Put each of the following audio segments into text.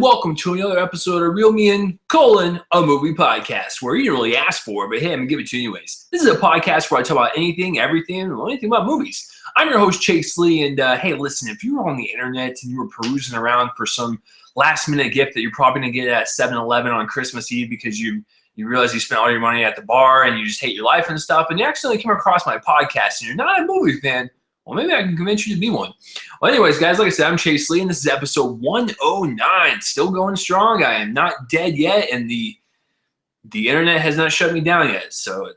welcome to another episode of Real Me and a movie podcast, where you didn't really ask for, but hey, I'm gonna give it to you anyways. This is a podcast where I talk about anything, everything, or anything about movies. I'm your host, Chase Lee, and hey, listen, if you were on the internet and you were perusing around for some last-minute gift that you're probably gonna get at 7-Eleven on Christmas Eve because you realize you spent all your money at the bar and you just hate your life and stuff, and you accidentally came across my podcast and you're not a movie fan, well, maybe I can convince you to be one. Well, anyways, guys, like I said, I'm Chase Lee, and this is episode 109. Still going strong. I am not dead yet, and the internet has not shut me down yet. So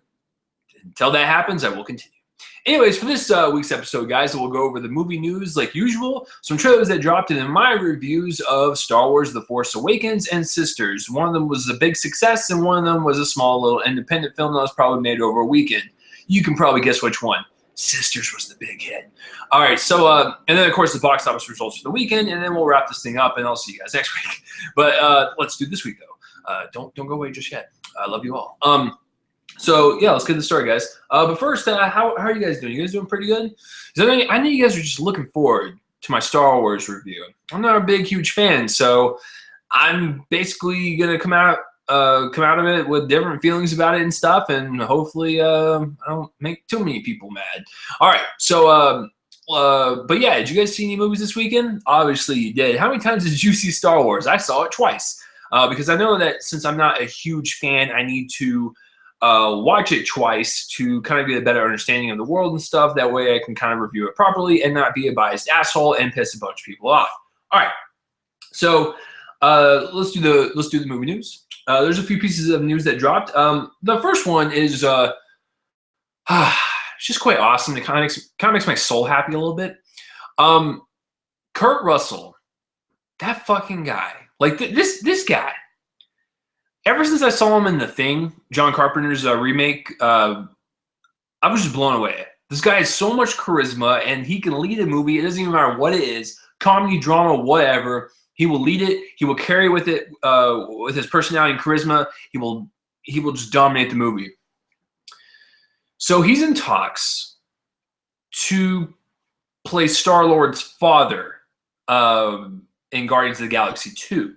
until that happens, I will continue. Anyways, for this week's episode, guys, we'll go over the movie news like usual, some trailers that dropped, and then my reviews of Star Wars The Force Awakens and Sisters. One of them was a bbig success, and one of them was a small little independent film that was probably made over a weekend. You can probably guess which one. Sisters was the big hit. All right, so, and then, of course, the box office results for the weekend, and then we'll wrap this thing up, and I'll see you guys next week. But let's do this week, though. Don't go away just yet. I love you all. So, yeah, let's get this started, guys. But first, how are you guys doing? You guys doing pretty good? I know you guys are just looking forward to my Star Wars review. I'm not a big, huge fan, so I'm basically going to come out of it with different feelings about it and stuff, and hopefully I don't make too many people mad. All right, so but yeah, did you guys see any movies this weekend? Obviously you did. How many times did you see Star Wars? I saw it twice, because I know that since I'm not a huge fan, I need to watch it twice to kind of get a better understanding of the world and stuff. That way I can kind of review it properly and not be a biased asshole and piss a bunch of people off. All right, so let's do the movie news. There's a few pieces of news that dropped. The first one is it's just quite awesome. It kind of makes my soul happy a little bit. Kurt Russell, that fucking guy, like this guy. Ever since I saw him in The Thing, John Carpenter's remake, I was just blown away. This guy has so much charisma, and he can lead a movie. It doesn't even matter what it is, comedy, drama, whatever. He will lead it. He will carry with it with his personality and charisma. He will just dominate the movie. So he's in talks to play Star-Lord's father in Guardians of the Galaxy 2.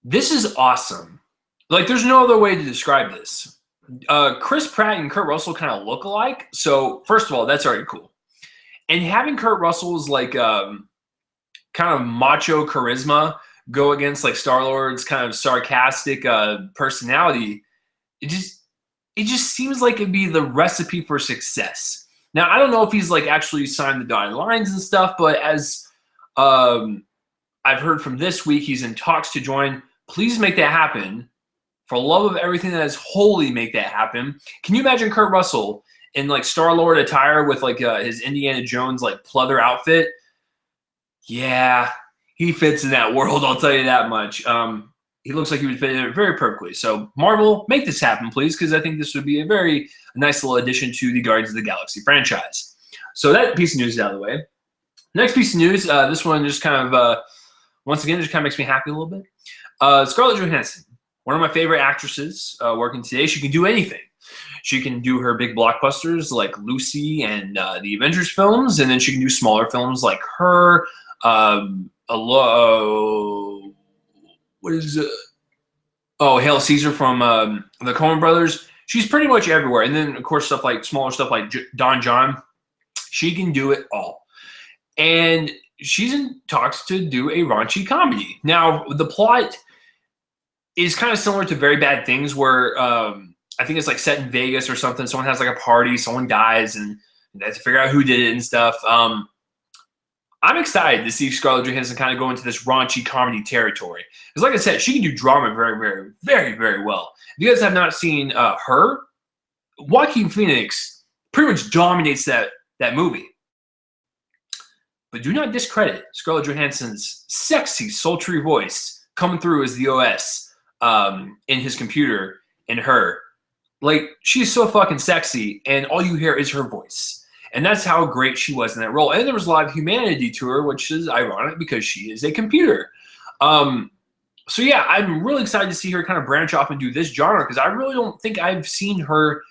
This is awesome. Like, there's no other way to describe this. Chris Pratt and Kurt Russell kind of look alike. So first of all, that's already cool. And having Kurt Russell's like kind of macho charisma go against like Star-Lord's kind of sarcastic personality, it just seems like it'd be the recipe for success. Now, I don't know if he's like actually signed the dotted lines and stuff, but as I've heard from this week, he's in talks to join. Please make that happen. For love of everything that is holy, make that happen. Can you imagine Kurt Russell in like Star-Lord attire with like his Indiana Jones like pleather outfit? Yeah, he fits in that world, I'll tell you that much. He looks like he would fit in it very perfectly. So Marvel, make this happen, please, because I think this would be a very nice little addition to the Guardians of the Galaxy franchise. So that piece of news is out of the way. Next piece of news, this one just kind of, once again, just kind of makes me happy a little bit. Scarlett Johansson, one of my favorite actresses working today. She can do anything. She can do her big blockbusters like Lucy and the Avengers films, and then she can do smaller films like her. What is it? Oh, Hail Caesar from the Coen Brothers. She's pretty much everywhere. And then, of course, smaller stuff like Don John. She can do it all. And she's in talks to do a raunchy comedy. Now, the plot is kind of similar to Very Bad Things, where I think it's like set in Vegas or something. Someone has like a party, someone dies, and they have to figure out who did it and stuff. I'm excited to see Scarlett Johansson kind of go into this raunchy comedy territory. Because like I said, she can do drama very, very, very, very well. If you guys have not seen her, Joaquin Phoenix pretty much dominates that movie. But do not discredit Scarlett Johansson's sexy, sultry voice coming through as the OS in his computer in her. Like, she's so fucking sexy, and all you hear is her voice. And that's how great she was in that role. And there was a lot of humanity to her, which is ironic because she is a computer. So yeah, I'm really excited to see her kind of branch off and do this genre, because I really don't think I've seen her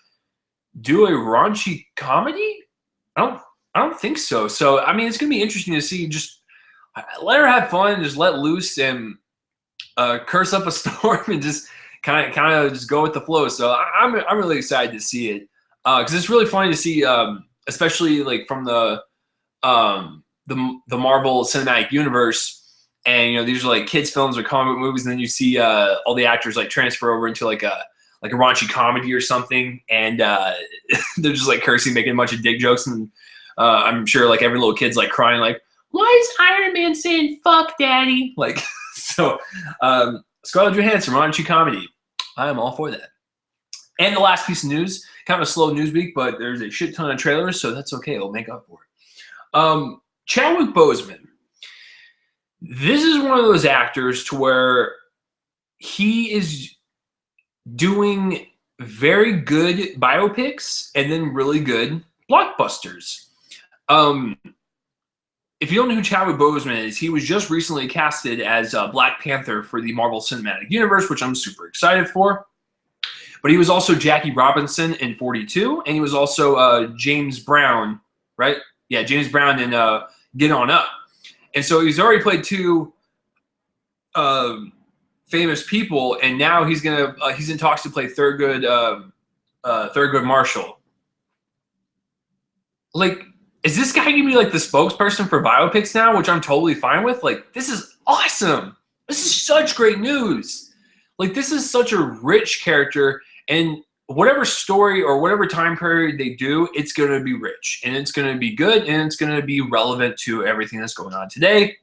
do a raunchy comedy. I don't think so. So I mean, it's gonna be interesting to see just let her have fun, just let loose and curse up a storm and just kind of just go with the flow. So I'm really excited to see it because it's really funny to see, especially like from the Marvel Cinematic Universe. And, you know, these are like kids' films or comic book movies, and then you see all the actors like transfer over into like a raunchy comedy or something, and they're just like cursing, making a bunch of dick jokes, and I'm sure like every little kid's like crying, like, "Why is Iron Man saying fuck, daddy?" Like, so Scarlett Johansson, raunchy comedy. I am all for that. And the last piece of news, kind of a slow news week, but there's a shit ton of trailers, so that's okay. It'll make up for it. Chadwick Boseman. This is one of those actors to where he is doing very good biopics and then really good blockbusters. If you don't know who Chadwick Boseman is, he was just recently casted as Black Panther for the Marvel Cinematic Universe, which I'm super excited for. But he was also Jackie Robinson in 42, and he was also James Brown, right? Yeah, James Brown in Get On Up. And so he's already played two famous people, and now he's in talks to play Thurgood Marshall. Like, is this guy gonna be like the spokesperson for biopics now, which I'm totally fine with? Like, this is awesome. This is such great news. Like, this is such a rich character, and whatever story or whatever time period they do, it's going to be rich, and it's going to be good, and it's going to be relevant to everything that's going on today.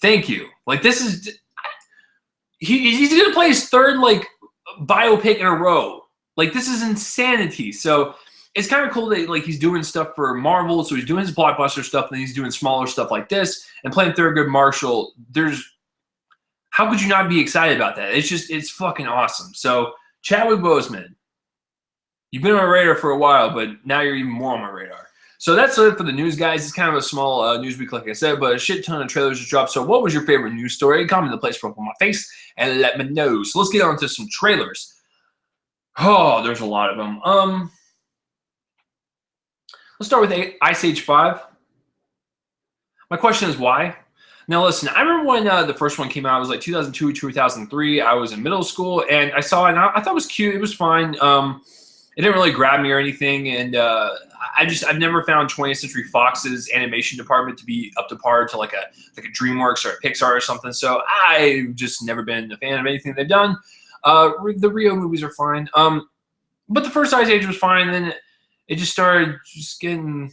Thank you. Like, this is he's going to play his third like biopic in a row. Like, this is insanity. So it's kind of cool that like he's doing stuff for Marvel. So he's doing his blockbuster stuff, and then he's doing smaller stuff like this and playing Thurgood Marshall. How could you not be excited about that? It's fucking awesome. So Chadwick Boseman, you've been on my radar for a while, but now you're even more on my radar. So that's it for the news, guys. It's kind of a small news week, like I said, but a shit ton of trailers just dropped. So what was your favorite news story? Comment in the place up on my face and let me know. So let's get on to some trailers. Oh, there's a lot of them. Let's start with Ice Age 5. My question is why? Now, listen, I remember when the first one came out. It was like 2002, 2003. I was in middle school, and I saw it, and I thought it was cute. It was fine. It didn't really grab me or anything, and I've never found 20th Century Fox's animation department to be up to par to like a DreamWorks or a Pixar or something. So I've just never been a fan of anything they've done. The Rio movies are fine, but the first Ice Age was fine. Then it just started just getting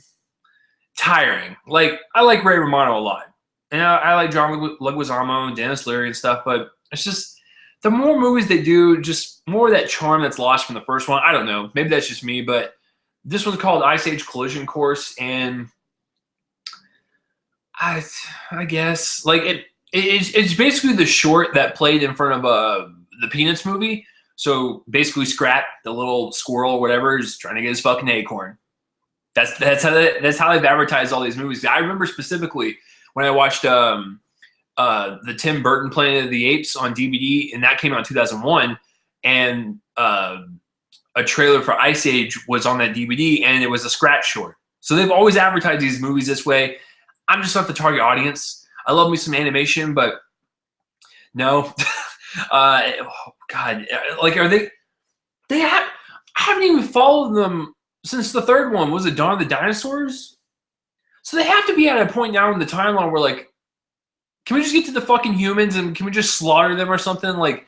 tiring. Like, I like Ray Romano a lot. And I like John Leguizamo and Dennis Leary and stuff, but it's just the more movies they do, just more of that charm that's lost from the first one. I don't know. Maybe that's just me, but this one's called Ice Age Collision Course, and I guess like it's basically the short that played in front of the Peanuts movie. So basically, Scrat, the little squirrel or whatever, is trying to get his fucking acorn. That's how they've advertised all these movies. I remember specifically when I watched the Tim Burton Planet of the Apes on DVD, and that came out in 2001, and a trailer for Ice Age was on that DVD, and it was a Scratch short. So they've always advertised these movies this way. I'm just not the target audience. I love me some animation, but no. Oh, God, like, are they I haven't even followed them since the third one. Was it Dawn of the Dinosaurs? So they have to be at a point now in the timeline where, like, can we just get to the fucking humans and can we just slaughter them or something? Like,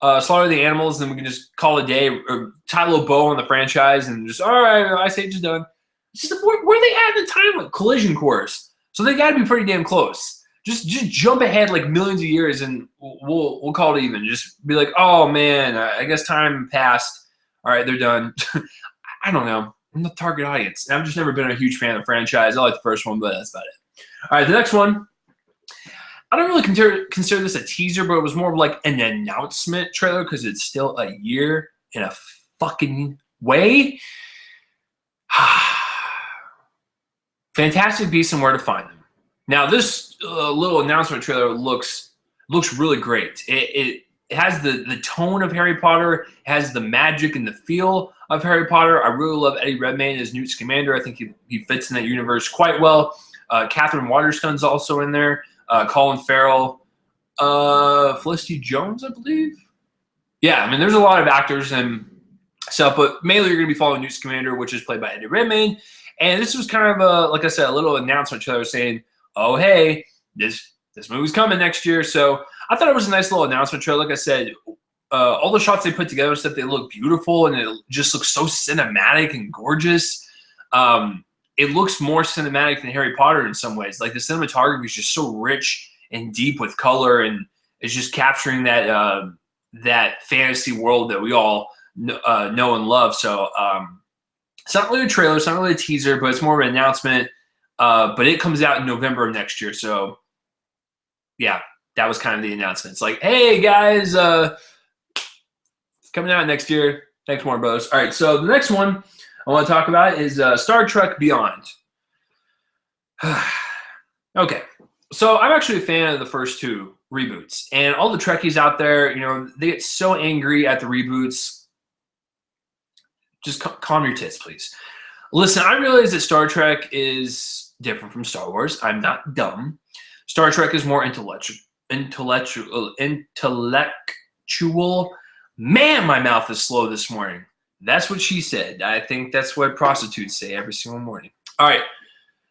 slaughter the animals, and then we can just call it a day, or tie a little bow on the franchise and just, all right, Ice Age is done. It's just, where are they at in the timeline? Collision Course. So they got to be pretty damn close. Just jump ahead like millions of years, and we'll call it even. Just be like, oh man, I guess time passed. All right, they're done. I don't know. I'm the target audience. I've just never been a huge fan of the franchise. I like the first one, but that's about it. All right, the next one. I don't really consider this a teaser, but it was more of like an announcement trailer because it's still a year in a fucking way. Fantastic Beasts and Where to Find Them. Now, this little announcement trailer looks really great. It has the tone of Harry Potter. It has the magic and the feel of Harry Potter. I really love Eddie Redmayne as Newt Scamander. I think he fits in that universe quite well. Catherine Waterston's also in there. Colin Farrell. Felicity Jones, I believe. Yeah, I mean, there's a lot of actors and stuff, but mainly you're going to be following Newt Scamander, which is played by Eddie Redmayne. And this was kind of a, like I said, a little announcement trailer saying, oh, hey, this movie's coming next year. So I thought it was a nice little announcement trailer. Like I said, all the shots they put together said they look beautiful, and it just looks so cinematic and gorgeous. It looks more cinematic than Harry Potter in some ways. Like the cinematography is just so rich and deep with color, and it's just capturing that that fantasy world that we all know and love. So it's not really a trailer, it's not really a teaser, but it's more of an announcement. But it comes out in November of next year. So yeah, that was kind of the announcement. It's like, hey guys, it's coming out next year. Thanks, Warner Bros. All right, so the next one I want to talk about is Star Trek Beyond. Okay, so I'm actually a fan of the first two reboots, and all the Trekkies out there, you know, they get so angry at the reboots. Just calm your tits, please. Listen, I realize that Star Trek is different from Star Wars. I'm not dumb. Star Trek is more intellectual. Man, my mouth is slow this morning. That's what she said. I think that's what prostitutes say every single morning. All right.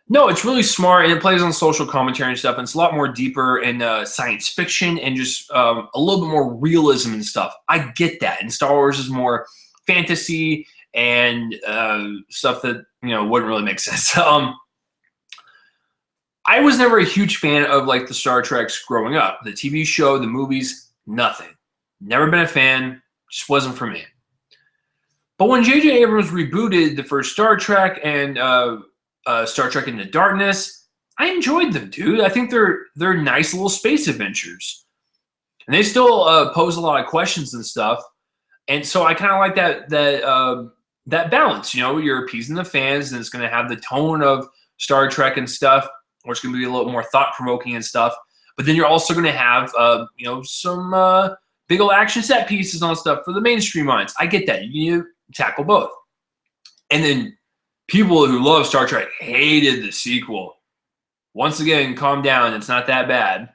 No, it's really smart, and it plays on social commentary and stuff, and it's a lot more deeper in science fiction and just a little bit more realism and stuff. I get that. And Star Wars is more fantasy and stuff that, you know, wouldn't really make sense. I was never a huge fan of, like, the Star Treks growing up. The TV show, the movies, nothing. Never been a fan. Just wasn't for me. But when J.J. Abrams rebooted the first Star Trek and Star Trek Into Darkness, I enjoyed them, dude. I think they're nice little space adventures. And they still pose a lot of questions and stuff. And so I kind of like that balance. You know, you're appeasing the fans, and it's going to have the tone of Star Trek and stuff, or it's going to be a little more thought-provoking and stuff. But then you're also going to have, you know, some big old action set pieces on stuff for the mainstream audience. I get that. You need to tackle both. And then people who love Star Trek hated the sequel. Once again, calm down. It's not that bad.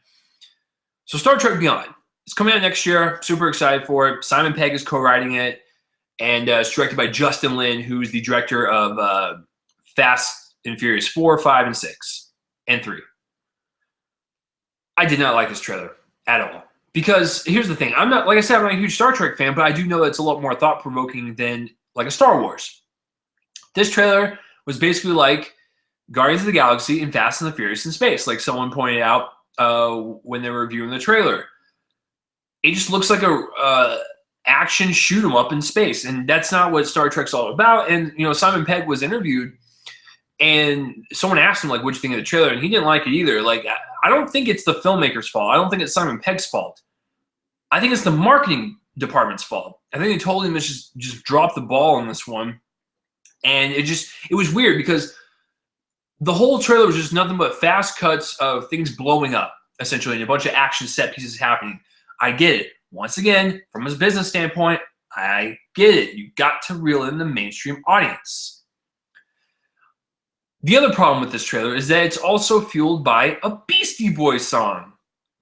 So Star Trek Beyond. It's coming out next year. Super excited for it. Simon Pegg is co-writing it. And it's directed by Justin Lin, who's the director of Fast and Furious 4, 5, and 6, and 3. I did not like this trailer at all. Because here's the thing. I'm not, like I said, I'm not a huge Star Trek fan, but I do know that it's a lot more thought-provoking than like a Star Wars. This trailer was basically like Guardians of the Galaxy and Fast and the Furious in space, like someone pointed out when they were reviewing the trailer. It just looks like a action shoot 'em up in space, and that's not what Star Trek's all about. And you know, Simon Pegg was interviewed, and someone asked him like, "What'd you think of the trailer?" And he didn't like it either. Like, I don't think it's the filmmaker's fault. I don't think it's Simon Pegg's fault. I think it's the marketing department's fault. I think they told him to just drop the ball on this one. And it was weird because the whole trailer was just nothing but fast cuts of things blowing up, essentially, and a bunch of action set pieces happening. I get it. Once again, from a business standpoint, I get it. You got to reel in the mainstream audience. The other problem with this trailer is that it's also fueled by a Beastie Boys song.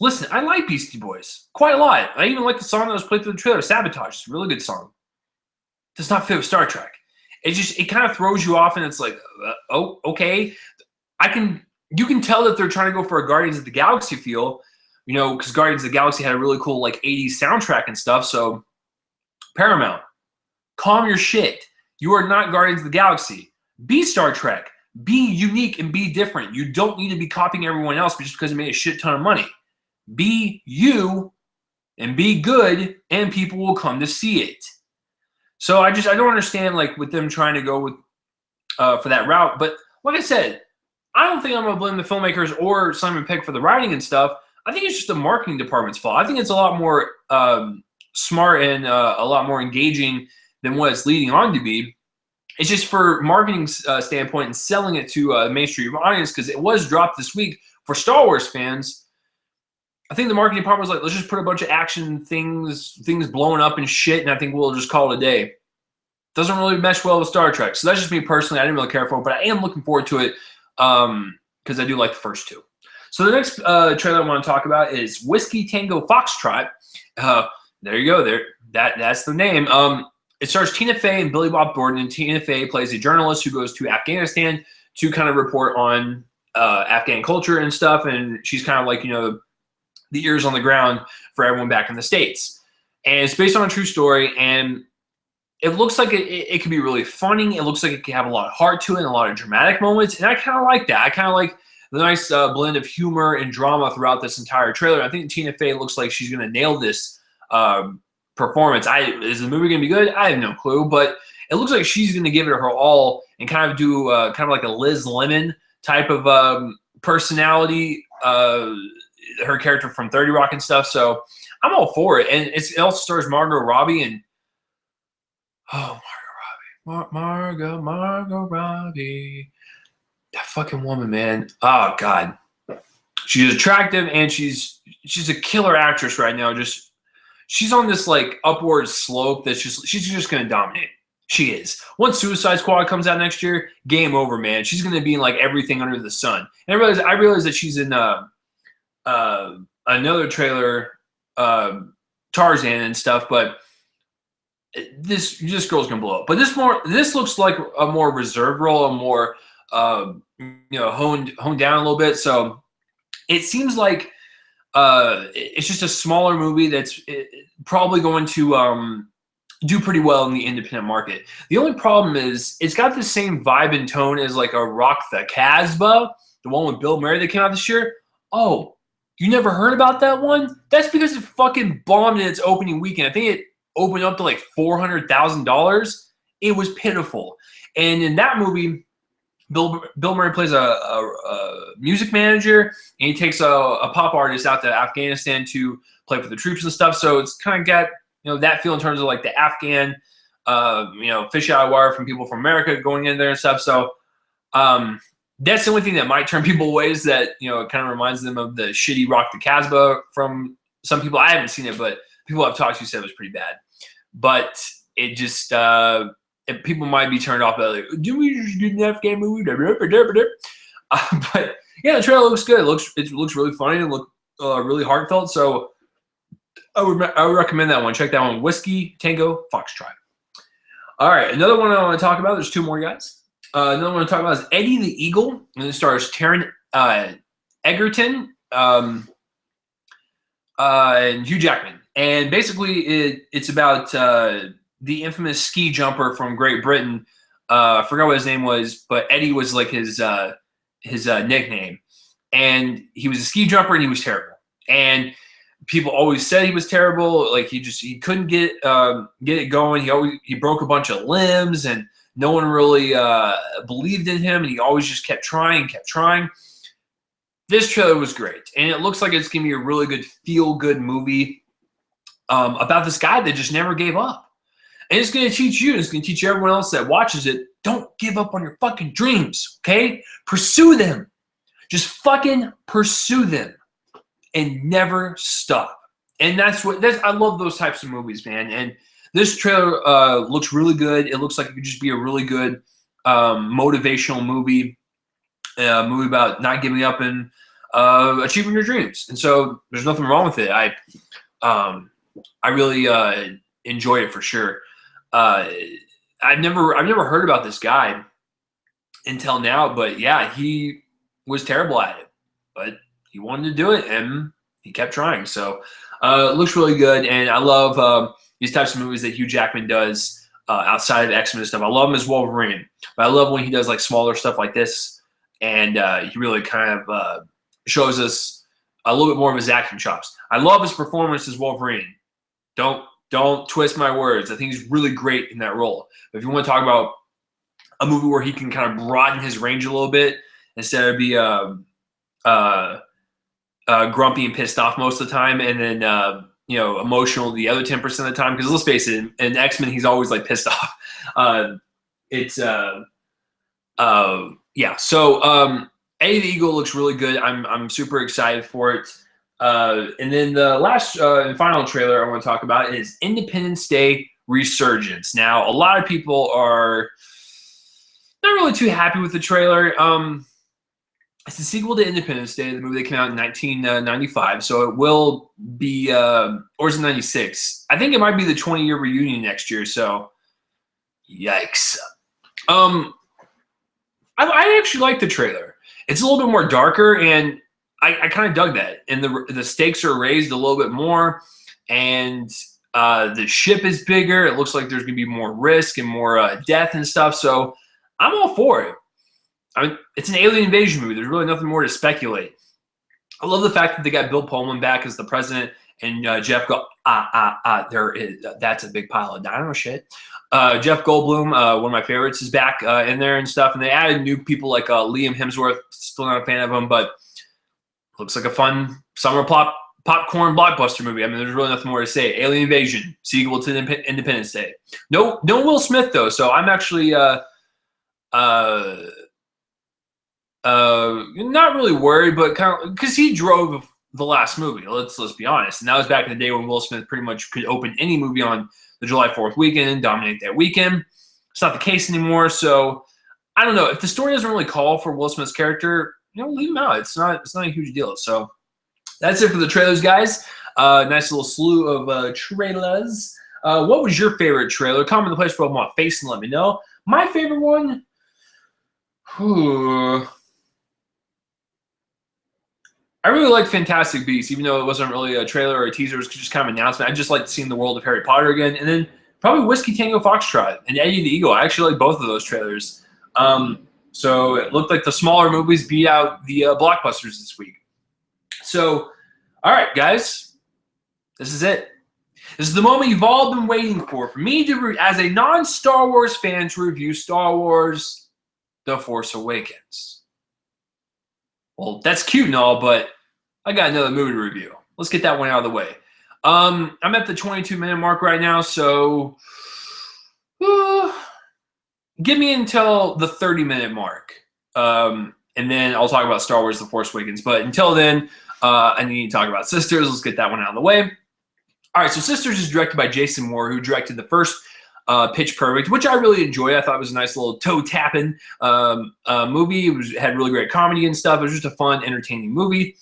Listen, I like Beastie Boys quite a lot. I even like the song that was played through the trailer, Sabotage. It's a really good song. It does not fit with Star Trek. It kind of throws you off, and it's like, oh, okay. You can tell that they're trying to go for a Guardians of the Galaxy feel, you know, because Guardians of the Galaxy had a really cool like 80s soundtrack and stuff. So Paramount, calm your shit. You are not Guardians of the Galaxy. Be Star Trek. Be unique and be different. You don't need to be copying everyone else just because it made a shit ton of money. Be you and be good, and people will come to see it. So I don't understand, like, with them trying to go with for that route. But like I said, I don't think I'm going to blame the filmmakers or Simon Pegg for the writing and stuff. I think it's just the marketing department's fault. I think it's a lot more smart and a lot more engaging than what it's leading on to be. It's just for marketing standpoint and selling it to a mainstream audience, because it was dropped this week for Star Wars fans. I think the marketing department was like, let's just put a bunch of action things blowing up and shit, and I think we'll just call it a day. Doesn't really mesh well with Star Trek. So that's just me personally. I didn't really care for it, but I am looking forward to it because because I do like the first two. So the next trailer I want to talk about is Whiskey Tango Foxtrot. There you go. That's the name. It stars Tina Fey and Billy Bob Thornton. And Tina Fey plays a journalist who goes to Afghanistan to kind of report on Afghan culture and stuff. And she's kind of like, you know, the ears on the ground for everyone back in the States. And it's based on a true story. And it looks like it could be really funny. It looks like it could have a lot of heart to it and a lot of dramatic moments. And I kind of like that. I kind of like the nice blend of humor and drama throughout this entire trailer. I think Tina Fey looks like she's going to nail this performance. Is the movie going to be good? I have no clue, but it looks like she's going to give it her all and kind of do kind of like a Liz Lemon type of personality, her character from 30 Rock and stuff. So I'm all for it. And it also stars Margot Robbie and Margot Robbie. That fucking woman, man. Oh God, she's attractive and she's a killer actress right now. Just she's on this like upward slope that's she's just gonna dominate. She is. Once Suicide Squad comes out next year, game over, man. She's gonna be in like everything under the sun. And I realize that she's in another trailer, Tarzan and stuff, but this girl's gonna blow up. But this looks like a more reserved role, a more honed down a little bit. So it seems like it's just a smaller movie that's probably going to do pretty well in the independent market. The only problem is it's got the same vibe and tone as like a Rock the Casbah, the one with Bill Murray that came out this year. Oh, you never heard about that one? That's because it fucking bombed in its opening weekend. I think it opened up to like $400,000. It was pitiful. And in that movie, Bill Murray plays a music manager, and he takes a pop artist out to Afghanistan to play for the troops and stuff. So it's kind of got that feel in terms of like the Afghan, fish out of water from people from America going in there and stuff. So that's the only thing that might turn people away is that it kind of reminds them of the shitty Rock the Casbah from some people. I haven't seen it, but people I've talked to said it was pretty bad. But it just people might be turned off by like, do we just get an Afghan movie? But yeah, the trailer looks good. It looks really funny and look really heartfelt. So I would recommend that one. Check that one. Whiskey Tango Foxtrot. All right, another one I want to talk about. There's two more guys. Another one I want to talk about is Eddie the Eagle, and it stars Taron Egerton and Hugh Jackman. And basically, it's about the infamous ski jumper from Great Britain. I forgot what his name was, but Eddie was like his nickname. And he was a ski jumper, and he was terrible. And people always said he was terrible. Like he couldn't get it going. He broke a bunch of limbs, and no one really believed in him. And he always just kept trying. This trailer was great, and it looks like it's gonna be a really good feel-good movie about this guy that just never gave up. And it's going to teach you, and it's going to teach everyone else that watches it, don't give up on your fucking dreams, okay? Pursue them. Just fucking pursue them and never stop. And I love those types of movies, man. And this trailer looks really good. It looks like it could just be a really good motivational movie, a movie about not giving up and achieving your dreams. And so there's nothing wrong with it. I really enjoy it for sure. I've never heard about this guy until now, but yeah, he was terrible at it, but he wanted to do it and he kept trying. So it looks really good, and I love these types of movies that Hugh Jackman does outside of X-Men and stuff. I love him as Wolverine, but I love when he does like smaller stuff like this, and he really kind of shows us a little bit more of his acting chops. I love his performance as Wolverine. Don't twist my words. I think he's really great in that role. But if you want to talk about a movie where he can kind of broaden his range a little bit instead of be grumpy and pissed off most of the time, and then emotional the other 10% of the time. Because let's face it, in X-Men he's always like pissed off. Yeah. So Eddie the Eagle looks really good. I'm super excited for it. And then the last and final trailer I want to talk about is Independence Day Resurgence. Now, a lot of people are not really too happy with the trailer. It's the sequel to Independence Day, the movie that came out in 1995. So it will be, or is it 96? I think it might be the 20-year reunion next year. So, yikes. I actually like the trailer. It's a little bit more darker, and I kind of dug that. And the stakes are raised a little bit more, and the ship is bigger. It looks like there's going to be more risk and more death and stuff. So I'm all for it. I mean, it's an alien invasion movie. There's really nothing more to speculate. I love the fact that they got Bill Pullman back as the president, and Jeff there is that's a big pile of dino shit. Jeff Goldblum, one of my favorites, is back in there and stuff. And they added new people like Liam Hemsworth. Still not a fan of him, but looks like a fun summer popcorn blockbuster movie. I mean, there's really nothing more to say. Alien Invasion, sequel to Independence Day. No Will Smith though, so I'm actually not really worried, but kind of because he drove the last movie. Let's be honest, and that was back in the day when Will Smith pretty much could open any movie on the July 4th weekend and dominate that weekend. It's not the case anymore. So I don't know if the story doesn't really call for Will Smith's character. Leave him out. It's not a huge deal. So that's it for the trailers, guys. Nice little slew of trailers. What was your favorite trailer? Comment in the place below my face and let me know. My favorite one. I really like Fantastic Beasts, even though it wasn't really a trailer or a teaser. It was just kind of an announcement. I just liked seeing the world of Harry Potter again. And then probably Whiskey Tango Foxtrot and Eddie the Eagle. I actually like both of those trailers. So it looked like the smaller movies beat out the blockbusters this week. So, all right, guys. This is it. This is the moment you've all been waiting for me to, as a non-Star Wars fan, to review Star Wars The Force Awakens. Well, that's cute and all, but I got another movie to review. Let's get that one out of the way. I'm at the 22-minute mark right now, so give me until the 30-minute mark, and then I'll talk about Star Wars The Force Awakens. But until then, I need to talk about Sisters. Let's get that one out of the way. All right, so Sisters is directed by Jason Moore, who directed the first Pitch Perfect, which I really enjoyed. I thought it was a nice little toe-tapping movie. It had really great comedy and stuff. It was just a fun, entertaining movie.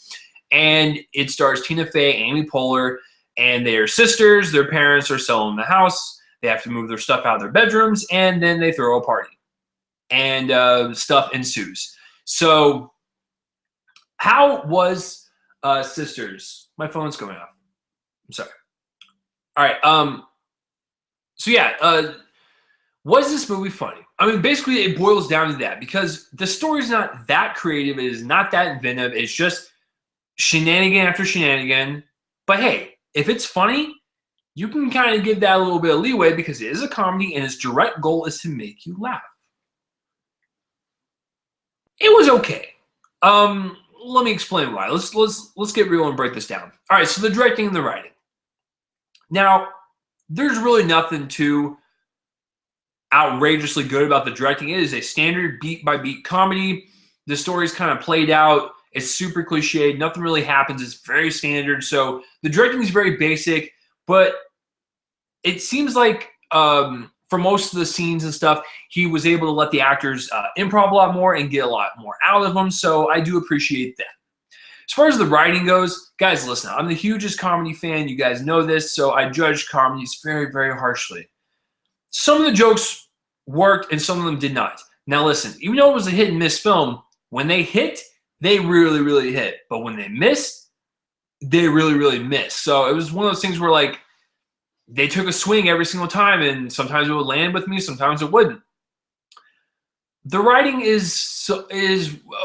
And it stars Tina Fey, Amy Poehler, and they are sisters. Their parents are selling the house. They have to move their stuff out of their bedrooms, and then they throw a party. And stuff ensues. So how was Sisters? My phone's going off. I'm sorry. All right. So yeah, was this movie funny? I mean, basically it boils down to that because the story's not that creative. It is not that inventive. It's just shenanigan after shenanigan. But hey, if it's funny, you can kind of give that a little bit of leeway because it is a comedy and its direct goal is to make you laugh. It was okay. Let me explain why. Let's get real and break this down. All right, so the directing and the writing. Now, there's really nothing too outrageously good about the directing. It is a standard beat-by-beat comedy. The story's kind of played out. It's super cliched. Nothing really happens. It's very standard. So the directing is very basic, but it seems like for most of the scenes and stuff, he was able to let the actors improv a lot more and get a lot more out of them. So I do appreciate that. As far as the writing goes, guys, listen, I'm the hugest comedy fan. You guys know this, so I judge comedies very, very harshly. Some of the jokes worked and some of them did not. Now listen, even though it was a hit and miss film, when they hit, they really, really hit. But when they missed, they really, really missed. So it was one of those things where like they took a swing every single time and sometimes it would land with me, sometimes it wouldn't. The writing is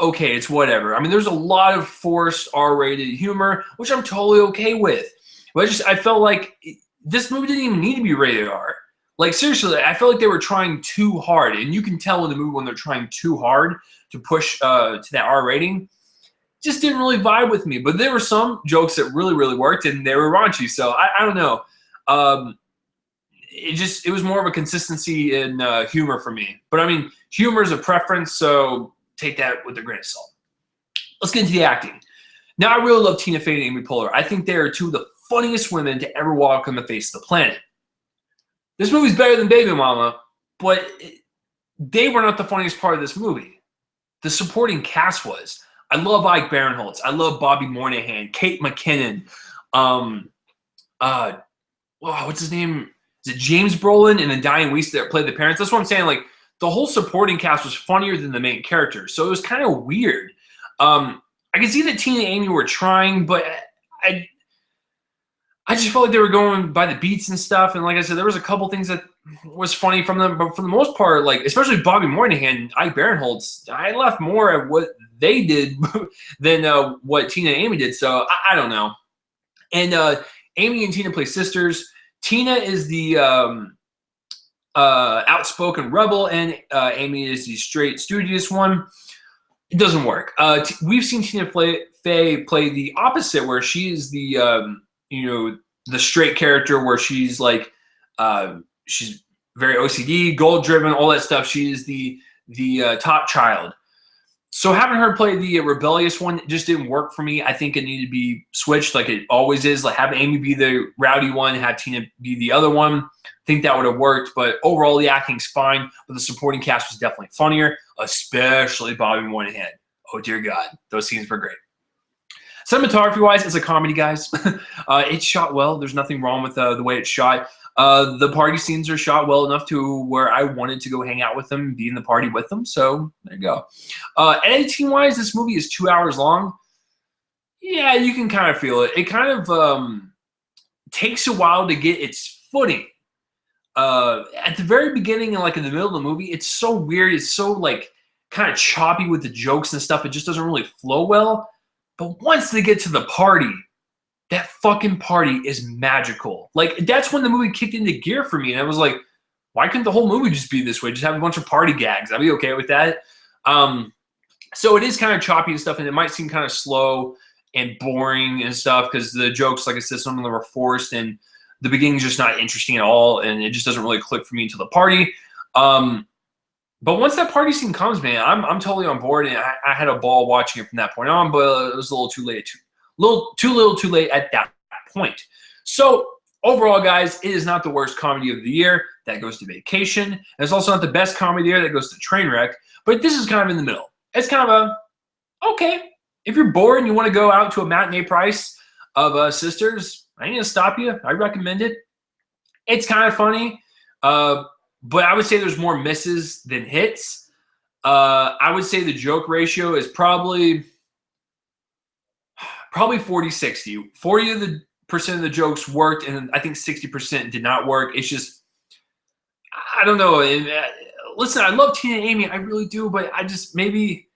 okay. It's whatever. I mean, there's a lot of forced R-rated humor, which I'm totally okay with. But I felt like this movie didn't even need to be rated R. Like, seriously, I felt like they were trying too hard. And you can tell in the movie when they're trying too hard to push to that R rating. Just didn't really vibe with me. But there were some jokes that really, really worked, and they were raunchy. So, I don't know. It was more of a consistency in humor for me. But, I mean, humor is a preference, so take that with a grain of salt. Let's get into the acting. Now, I really love Tina Fey and Amy Poehler. I think they are two of the funniest women to ever walk on the face of the planet. This movie's better than Baby Mama, but they were not the funniest part of this movie. The supporting cast was. I love Ike Barinholtz. I love Bobby Moynihan, Kate McKinnon. What's his name? Is it James Brolin and then Diane Wiest that played the parents? That's what I'm saying. Like, the whole supporting cast was funnier than the main characters, so it was kind of weird. I can see that Tina and Amy were trying, but I just felt like they were going by the beats and stuff. And like I said, there was a couple things that was funny from them, but for the most part, like especially Bobby Moynihan and Ike Barinholtz, I left more at what they did than what Tina and Amy did. So I don't know. And Amy and Tina play sisters. Tina is the outspoken rebel, and Amy is the straight, studious one. It doesn't work. We've seen Tina Fey play the opposite, where she is the the straight character, where she's like she's very OCD, goal driven, all that stuff. She is the top child. So having her play the rebellious one just didn't work for me. I think it needed to be switched, like it always is. Like have Amy be the rowdy one, have Tina be the other one. I think that would have worked. But overall, the acting's fine. But the supporting cast was definitely funnier, especially Bobby Moynihan. Oh dear God, those scenes were great. Cinematography-wise, it's a comedy, guys. It's shot well. There's nothing wrong with the way it's shot. The party scenes are shot well enough to where I wanted to go hang out with them, be in the party with them. So there you go. Editing-wise, this movie is 2 hours long. Yeah, you can kind of feel it. It kind of takes a while to get its footing. At the very beginning and like in the middle of the movie, it's so weird. It's so like kind of choppy with the jokes and stuff. It just doesn't really flow well. But once they get to the party, that fucking party is magical. Like, that's when the movie kicked into gear for me. And I was like, why couldn't the whole movie just be this way? Just have a bunch of party gags. I'd be okay with that. So it is kind of choppy and stuff, and it might seem kind of slow and boring and stuff because the jokes, like I said, some of them are forced, and the beginning's just not interesting at all, and it just doesn't really click for me until the party. But once that party scene comes, man, I'm totally on board, and I had a ball watching it from that point on. But it was a little too late, too late at that point. So overall, guys, it is not the worst comedy of the year. That goes to Vacation. And it's also not the best comedy of the year. That goes to Trainwreck. But this is kind of in the middle. It's kind of okay. If you're bored and you want to go out to a matinee price of Sisters, I ain't gonna stop you. I recommend it. It's kind of funny. But I would say there's more misses than hits. I would say the joke ratio is probably 40-60. 40% of the jokes worked, and I think 60% did not work. It's just, I don't know. Listen, I love Tina and Amy. I really do, but I just maybe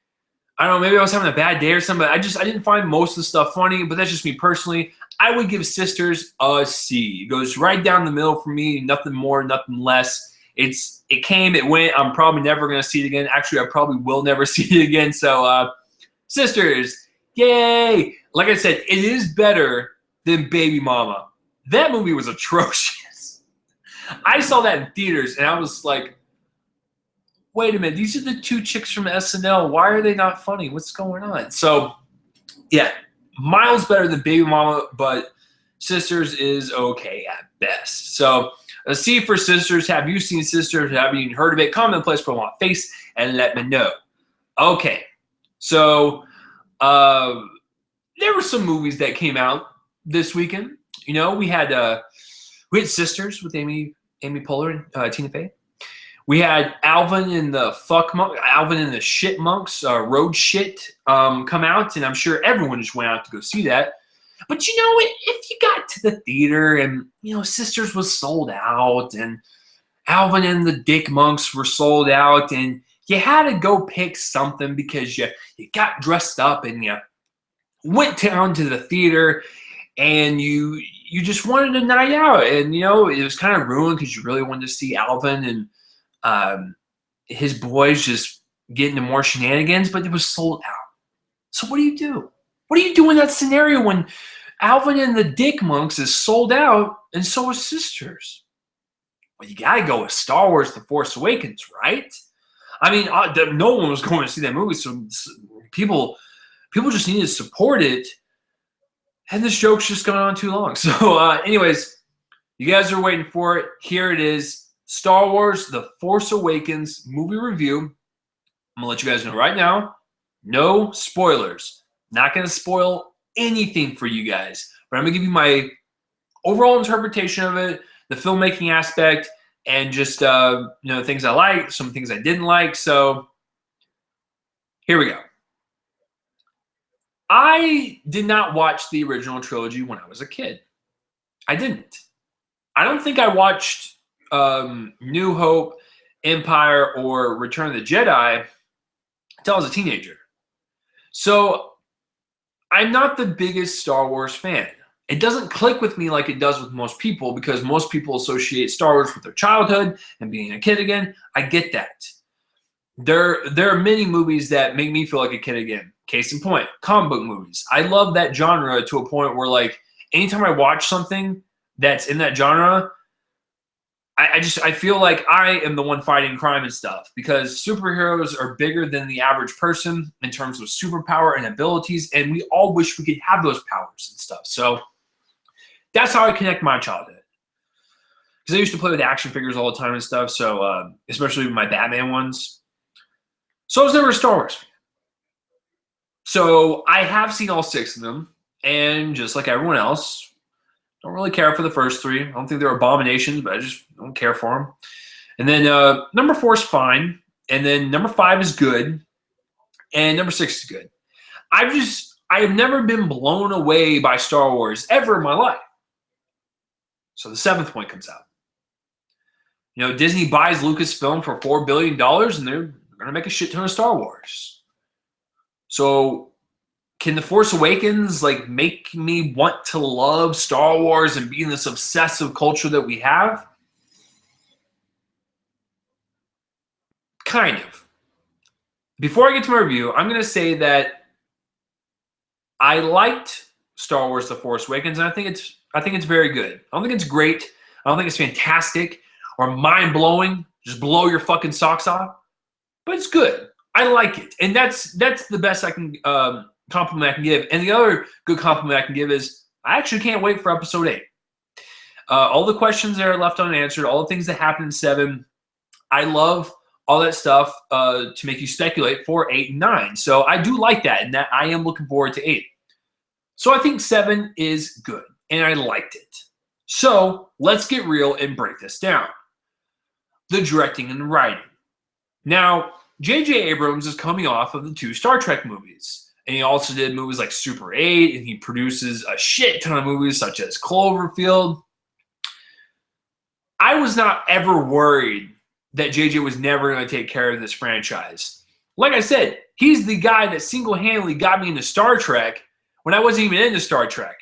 I was having a bad day or something. But I didn't find most of the stuff funny, but that's just me personally. I would give Sisters a C. It goes right down the middle for me. Nothing more, nothing less. It came, it went. I'm probably never going to see it again. Actually, I probably will never see it again. So, Sisters, yay! Like I said, it is better than Baby Mama. That movie was atrocious. I saw that in theaters, and I was like, wait a minute. These are the two chicks from SNL. Why are they not funny? What's going on? So, yeah, miles better than Baby Mama, but Sisters is okay at best. So, a C for Sisters. Have you seen Sisters? Have you heard of it? Comment in the place where I want face and let me know. Okay, so there were some movies that came out this weekend. You know, we had Sisters with Amy Poehler and Tina Fey. We had Alvin and the Shit Monks, Road Shit, come out, and I'm sure everyone just went out to go see that. But you know, if you got to the theater and, you know, Sisters was sold out and Alvin and the Dick Monks were sold out, and you had to go pick something because you got dressed up and you went down to the theater and you just wanted a night out. And, you know, it was kind of ruined because you really wanted to see Alvin and his boys just get into more shenanigans, but it was sold out. So what do you do? What do you do in that scenario when Alvin and the Dick Monks is sold out and so is Sisters? Well, you got to go with Star Wars The Force Awakens, right? I mean, no one was going to see that movie, so people just needed to support it, and this joke's just gone on too long. So anyways, you guys are waiting for it. Here it is, Star Wars The Force Awakens movie review. I'm going to let you guys know right now, No spoilers. Not going to spoil anything for you guys, but I'm going to give you my overall interpretation of it, the filmmaking aspect, and just things I liked, some things I didn't like. So here we go. I did not watch the original trilogy when I was a kid. I didn't. I don't think I watched New Hope, Empire, or Return of the Jedi until I was a teenager. So I'm not the biggest Star Wars fan. It doesn't click with me like it does with most people because most people associate Star Wars with their childhood and being a kid again. I get that. There are many movies that make me feel like a kid again. Case in point, comic book movies. I love that genre to a point where, like, anytime I watch something that's in that genre, I feel like I am the one fighting crime and stuff because superheroes are bigger than the average person in terms of superpower and abilities, and we all wish we could have those powers and stuff. So that's how I connect my childhood. Because I used to play with action figures all the time and stuff, so especially with my Batman ones. So I was never a Star Wars fan. So I have seen all 6 of them, and just like everyone else, don't really care for the first 3. I don't think they're abominations, but I just don't care for them. And then number 4 is fine. And then number 5 is good. And number 6 is good. I have never been blown away by Star Wars ever in my life. So the 7th one comes out. Disney buys Lucasfilm for $4 billion, and they're going to make a shit ton of Star Wars. So can The Force Awakens make me want to love Star Wars and be in this obsessive culture that we have? Kind of. Before I get to my review, I'm going to say that I liked Star Wars: The Force Awakens, and I think it's very good. I don't think it's great. I don't think it's fantastic or mind-blowing. Just blow your fucking socks off. But it's good. I like it. And that's the best I can compliment I can give. And the other good compliment I can give is I actually can't wait for episode 8. All the questions that are left unanswered, all the things that happen in 7, I love all that stuff to make you speculate for 8 and 9. So I do like that, and that I am looking forward to 8. So I think 7 is good, and I liked it. So let's get real and break this down. The directing and writing. Now, J.J. Abrams is coming off of the 2 Star Trek movies. And he also did movies like Super 8, and he produces a shit ton of movies such as Cloverfield. I was not ever worried that JJ was never going to take care of this franchise. Like I said, he's the guy that single-handedly got me into Star Trek when I wasn't even into Star Trek.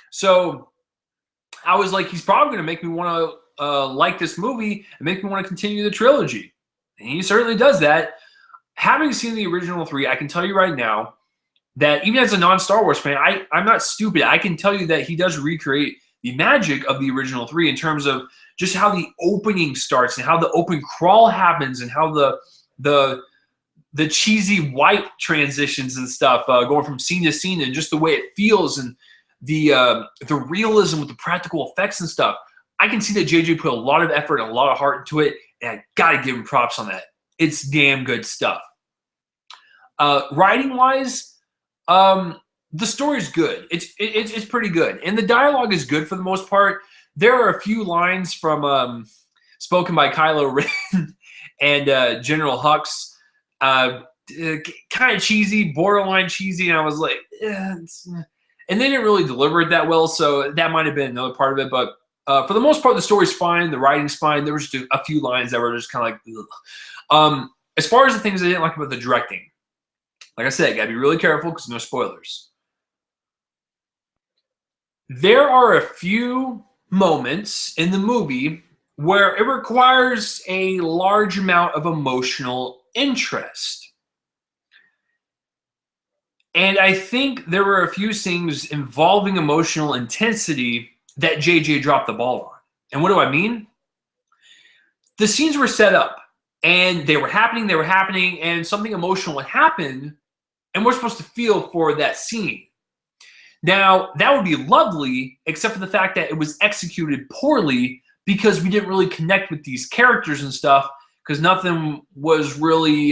So I was like, he's probably going to make me want to like this movie and make me want to continue the trilogy. And he certainly does that. Having seen the original 3, I can tell you right now that even as a non-Star Wars fan, I'm not stupid. I can tell you that he does recreate the magic of the original 3 in terms of just how the opening starts and how the open crawl happens and how the cheesy white transitions and stuff going from scene to scene and just the way it feels and the realism with the practical effects and stuff. I can see that JJ put a lot of effort and a lot of heart into it, and I gotta give him props on that. It's damn good stuff. Writing-wise, the story's good. It's pretty good, and the dialogue is good for the most part. There are a few lines from spoken by Kylo Ren and General Hux, kind of cheesy, borderline cheesy, and I was like, and they didn't really deliver it that well, so that might have been another part of it. But for the most part, the story's fine, the writing's fine. There was just a few lines that were just kind of like, ugh. As far as the things I didn't like about the directing, like I said, gotta be really careful because no spoilers. There are a few moments in the movie where it requires a large amount of emotional interest. And I think there were a few things involving emotional intensity that JJ dropped the ball on. And what do I mean? The scenes were set up and they were happening, and something emotional would happen, and we're supposed to feel for that scene. Now, that would be lovely, except for the fact that it was executed poorly because we didn't really connect with these characters and stuff because nothing was really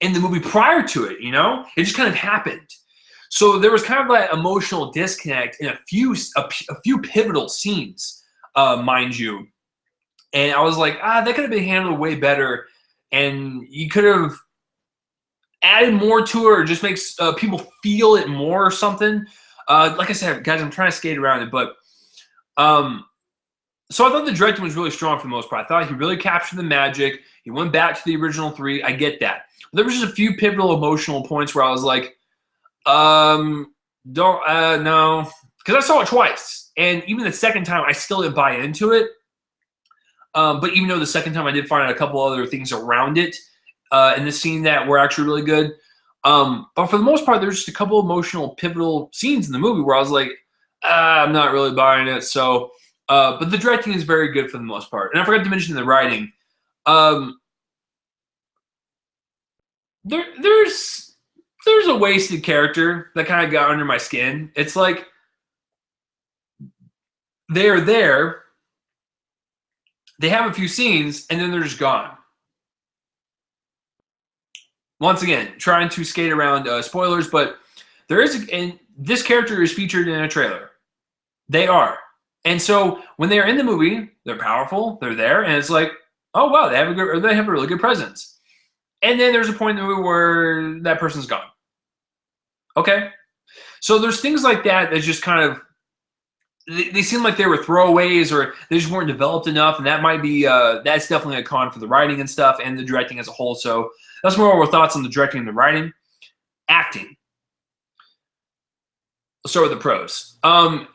in the movie prior to it. You know, it just kind of happened. So there was kind of that emotional disconnect in a few pivotal scenes, mind you. And I was like, that could have been handled way better, and you could have added more to it, or just makes people feel it more or something. Like I said, guys, I'm trying to skate around it, but so I thought the directing was really strong for the most part. I thought he really captured the magic. He went back to the original 3. I get that. But there was just a few pivotal emotional points where I was like, no, because I saw it twice, and even the second time I still didn't buy into it. But even though the second time I did find out a couple other things around it in the scene that were actually really good. But for the most part, there's just a couple emotional, pivotal scenes in the movie where I was like, I'm not really buying it. So, but the directing is very good for the most part. And I forgot to mention the writing. There's a wasted character that kind of got under my skin. It's like they're there, they have a few scenes, and then they're just gone. Once again, trying to skate around spoilers, but there is, and this character is featured in a trailer. They are. And so when they are in the movie, they're powerful, they're there, and it's like, oh wow, they have a really good presence. And then there's a point in the movie where that person's gone. Okay. So there's things like that that just kind of, they seem like they were throwaways, or they just weren't developed enough, and that might be, that's definitely a con for the writing and stuff and the directing as a whole. So that's more of our thoughts on the directing and the writing. Acting. Let's start with the pros.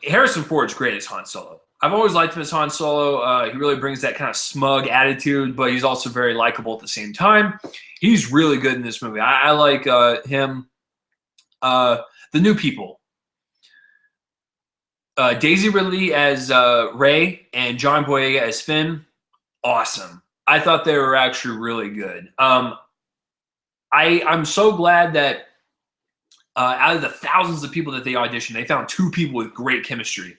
Harrison Ford's great as Han Solo. I've always liked him as Han Solo. He really brings that kind of smug attitude, but he's also very likable at the same time. He's really good in this movie. I like him. The new people. Daisy Ridley as Rey and John Boyega as Finn. Awesome. I thought they were actually really good. I'm so glad that out of the thousands of people that they auditioned, they found 2 people with great chemistry.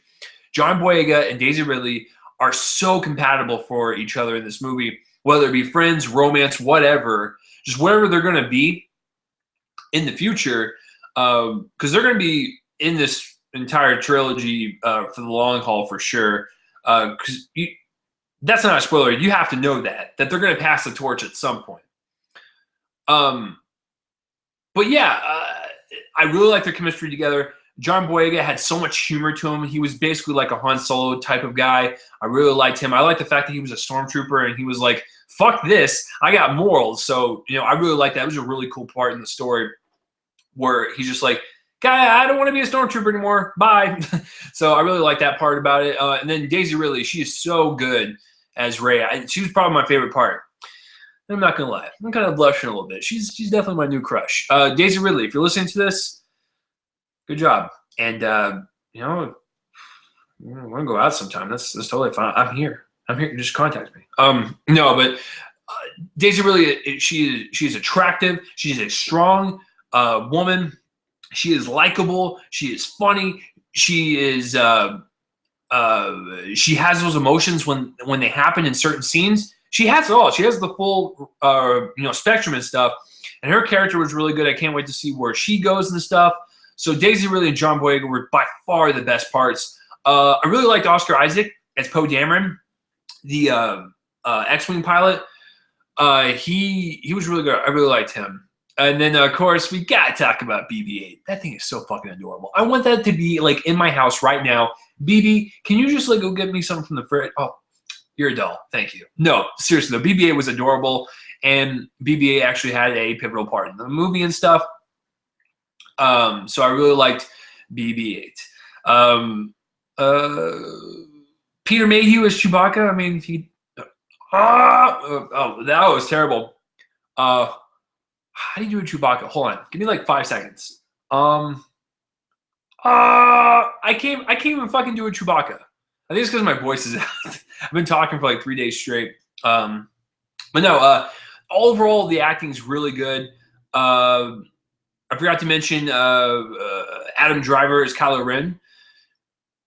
John Boyega and Daisy Ridley are so compatible for each other in this movie, whether it be friends, romance, whatever, just whatever they're going to be in the future, because they're going to be in this entire trilogy for the long haul for sure. Because that's not a spoiler. You have to know that they're going to pass the torch at some point. But yeah, I really like their chemistry together. John Boyega had so much humor to him. He was basically like a Han Solo type of guy. I really liked him. I liked the fact that he was a stormtrooper and he was like, fuck this, I got morals. So, I really liked that. It was a really cool part in the story where he's just like, guy, I don't want to be a stormtrooper anymore. Bye. So I really like that part about it. And then Daisy Ridley, she is so good as Rey. She was probably my favorite part. I'm not going to lie. I'm kind of blushing a little bit. She's definitely my new crush. Daisy Ridley, if you're listening to this, good job. And, we're going to go out sometime. That's totally fine. I'm here. Just contact me. No, but Daisy Ridley, she is attractive. She's a strong woman. She is likable. She is funny. She is. She has those emotions when they happen in certain scenes. She has it all. She has the full, spectrum and stuff. And her character was really good. I can't wait to see where she goes and stuff. So Daisy Ridley and John Boyega were by far the best parts. I really liked Oscar Isaac as Poe Dameron, the X-Wing pilot. He was really good. I really liked him. And then, of course, we got to talk about BB-8. That thing is so fucking adorable. I want that to be, like, in my house right now. BB, can you just, like, go get me something from the fridge? Oh, you're a doll. Thank you. No, seriously, though. BB-8 was adorable, and BB-8 actually had a pivotal part in the movie and stuff. So I really liked BB-8. Peter Mayhew as Chewbacca. I mean, that was terrible. How do you do a Chewbacca? Hold on. Give me like 5 seconds. I can't even fucking do a Chewbacca. I think it's because my voice is out. I've been talking for like 3 days straight. But no, overall, the acting is really good. I forgot to mention Adam Driver as Kylo Ren.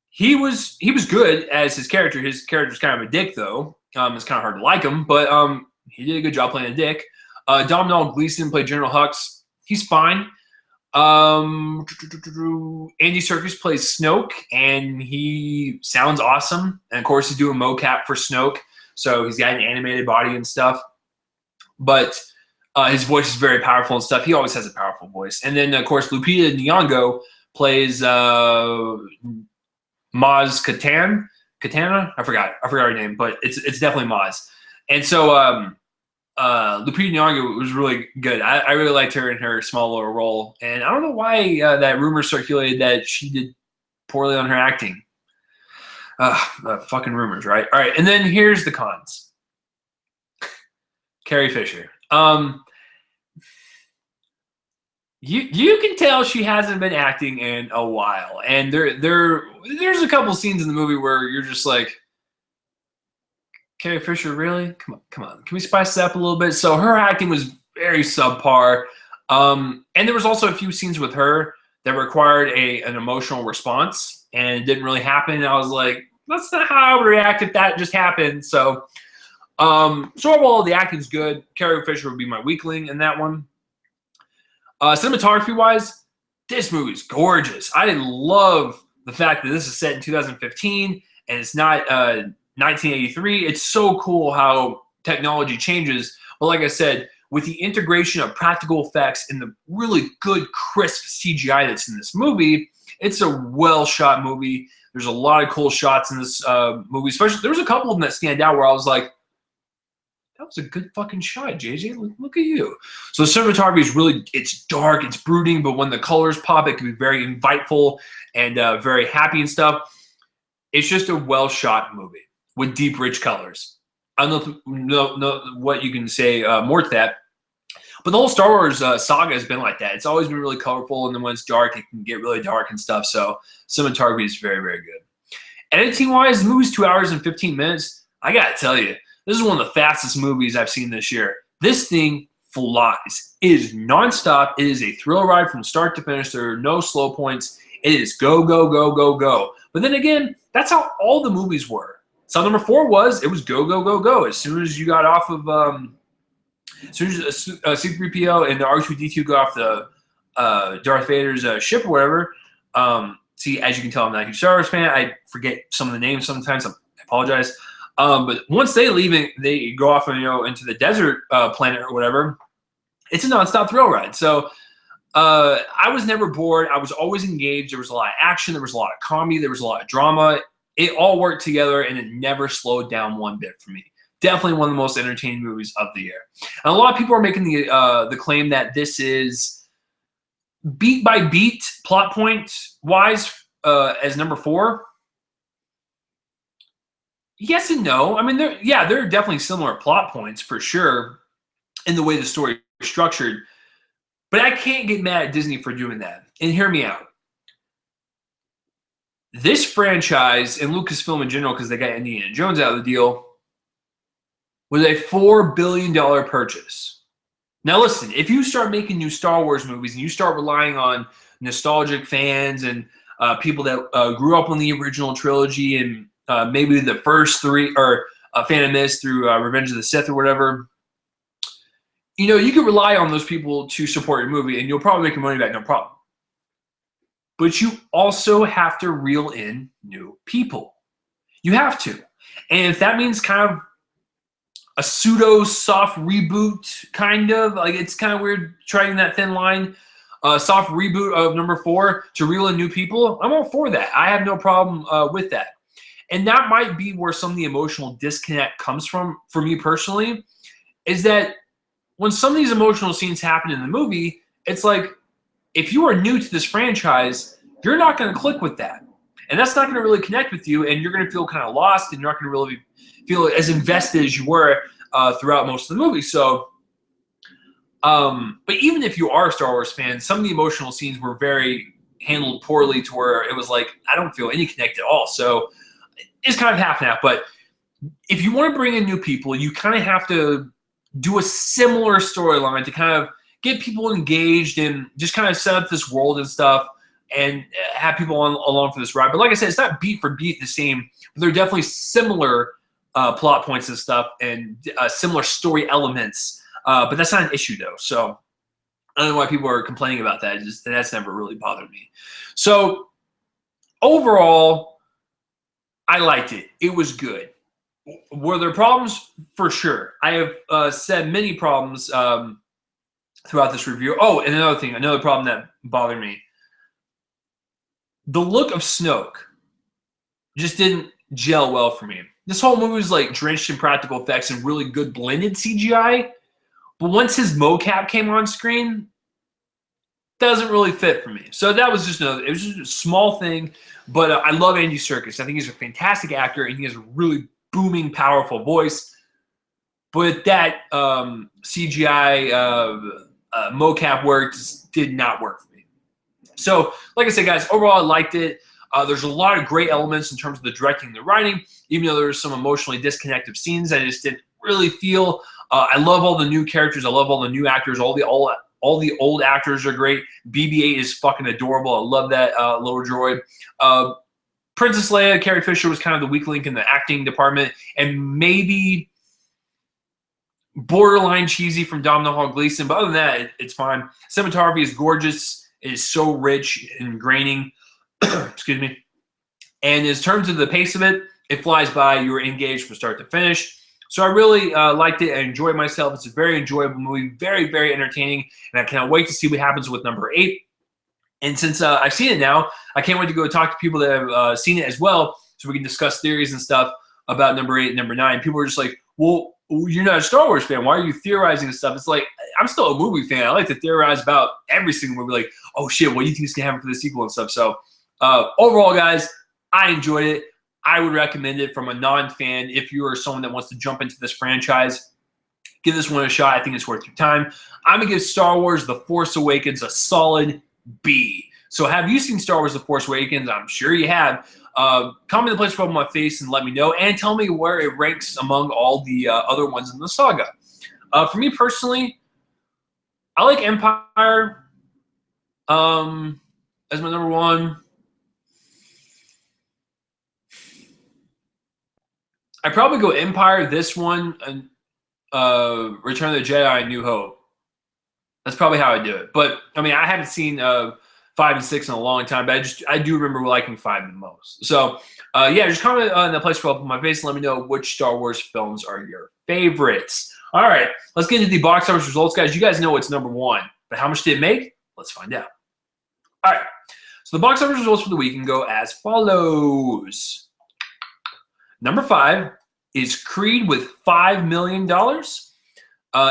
He was good as his character. His character's kind of a dick, though. It's kind of hard to like him, but he did a good job playing a dick. Domhnall Gleeson played General Hux. He's fine. Andy Serkis plays Snoke, and he sounds awesome. And of course, he's doing mocap for Snoke, so he's got an animated body and stuff. But his voice is very powerful and stuff. He always has a powerful voice. And then, of course, Lupita Nyong'o plays Maz Katana. I forgot her name, but it's definitely Maz. And so Lupita Nyong'o was really good. I really liked her in her small little role. And I don't know why that rumor circulated that she did poorly on her acting. Fucking rumors, right? All right, and then here's the cons. Carrie Fisher. You can tell she hasn't been acting in a while, and there's a couple scenes in the movie where you're just like, Carrie Fisher, really? Come on. Can we spice it up a little bit? So her acting was very subpar, and there was also a few scenes with her that required an emotional response, and it didn't really happen. And I was like, that's not how I would react if that just happened. So overall, the acting's good. Carrie Fisher would be my weakling in that one. Cinematography-wise, this movie's gorgeous. I love the fact that this is set in 2015 and it's not 1983. It's so cool how technology changes. But like I said, with the integration of practical effects and the really good, crisp CGI that's in this movie, it's a well-shot movie. There's a lot of cool shots in this movie. Especially, there was a couple of them that stand out where I was like, that was a good fucking shot, JJ. Look at you. So the cinematography is really, it's dark, it's brooding, but when the colors pop, it can be very inviteful and very happy and stuff. It's just a well-shot movie with deep, rich colors. I don't know what you can say more to that. But the whole Star Wars saga has been like that. It's always been really colorful, and then when it's dark, it can get really dark and stuff. So cinematography is very, very good. Editing-wise, the movie's 2 hours and 15 minutes. I got to tell you, this is one of the fastest movies I've seen this year. This thing flies. It is nonstop. It is a thrill ride from start to finish. There are no slow points. It is go, go, go, go, go. But then again, that's how all the movies were. So number 4 it was go, go, go, go. As soon as you got off of, as soon as C-3PO and the R2-D2 go off the Darth Vader's ship or whatever. See, as you can tell, I'm not a huge Star Wars fan. I forget some of the names sometimes. I apologize. But once they leave and they go off and into the desert planet or whatever, it's a nonstop thrill ride. So I was never bored. I was always engaged. There was a lot of action. There was a lot of comedy. There was a lot of drama. It all worked together, and it never slowed down one bit for me. Definitely one of the most entertaining movies of the year. And a lot of people are making the claim that this is beat by beat, plot point wise, as number 4. Yes and no. I mean, there are definitely similar plot points for sure in the way the story is structured. But I can't get mad at Disney for doing that. And hear me out. This franchise and Lucasfilm in general, because they got Indiana Jones out of the deal, was a $4 billion purchase. Now listen, if you start making new Star Wars movies and you start relying on nostalgic fans and people that grew up on the original trilogy and maybe the first 3 or Phantom Menace through Revenge of the Sith or whatever, you can rely on those people to support your movie and you'll probably make your money back, no problem. But you also have to reel in new people. You have to. And if that means kind of a pseudo soft reboot, kind of, like it's kind of weird trying that thin line, soft reboot of number 4 to reel in new people, I'm all for that. I have no problem with that. And that might be where some of the emotional disconnect comes from, for me personally, is that when some of these emotional scenes happen in the movie, it's like, if you are new to this franchise, you're not going to click with that. And that's not going to really connect with you, and you're going to feel kind of lost, and you're not going to really feel as invested as you were throughout most of the movie. So, but even if you are a Star Wars fan, some of the emotional scenes were very handled poorly to where it was like, I don't feel any connect at all. So it's kind of half and half. But if you want to bring in new people, you kind of have to do a similar storyline to kind of get people engaged and just kind of set up this world and stuff and have people along for this ride. But like I said, it's not beat for beat the same. But there are definitely similar plot points and stuff and similar story elements But that's not an issue, though. So I don't know why people are complaining about that. That's never really bothered me. So overall, I liked it. It was good. Were there problems? For sure. I have said many problems throughout this review. Oh, and another thing, another problem that bothered me. The look of Snoke just didn't gel well for me. This whole movie was like drenched in practical effects and really good blended CGI. But once his mocap came on screen, doesn't really fit for me. So that was just it was just a small thing. But I love Andy Serkis. I think he's a fantastic actor, and he has a really booming, powerful voice. But that CGI mocap work just did not work for me. So, like I said, guys, overall, I liked it. There's a lot of great elements in terms of the directing and the writing, even though there's some emotionally disconnected scenes I just didn't really feel. I love all the new characters. I love all the new actors. All the old actors are great. BB-8 is fucking adorable. I love that little droid. Princess Leia, Carrie Fisher was kind of the weak link in the acting department, and maybe borderline cheesy from Domhnall Hall Gleeson, but other than that, it's fine. Cinematography is gorgeous. It is so rich and graining. Excuse me. And in terms of the pace of it, it flies by. You're engaged from start to finish. So I really liked it. I enjoyed myself. It's a very enjoyable movie, very, very entertaining, and I cannot wait to see what happens with number 8. And since I've seen it now, I can't wait to go talk to people that have seen it as well, so we can discuss theories and stuff about number 8 and number 9. People are just like, well, you're not a Star Wars fan. Why are you theorizing and stuff? It's like, I'm still a movie fan. I like to theorize about every single movie. Like, oh, shit, what do you think is going to happen for the sequel and stuff? So overall, guys, I enjoyed it. I would recommend it from a non-fan. If you are someone that wants to jump into this franchise, give this one a shot. I think it's worth your time. I'm going to give Star Wars The Force Awakens a solid B. So have you seen Star Wars The Force Awakens? I'm sure you have. Comment in the place above my face and let me know. And tell me where it ranks among all the other ones in the saga. For me personally, I like Empire as my number 1. I'd probably go Empire, this one, and Return of the Jedi, and New Hope. That's probably how I do it. But, I mean, I haven't seen 5 and 6 in a long time, but I do remember liking 5 the most. So, yeah, just comment in the place below my face and let me know which Star Wars films are your favorites. All right, let's get into the box office results, guys. You guys know it's number 1, but how much did it make? Let's find out. All right, so the box office results for the week can go as follows. Number 5 is Creed with $5 million.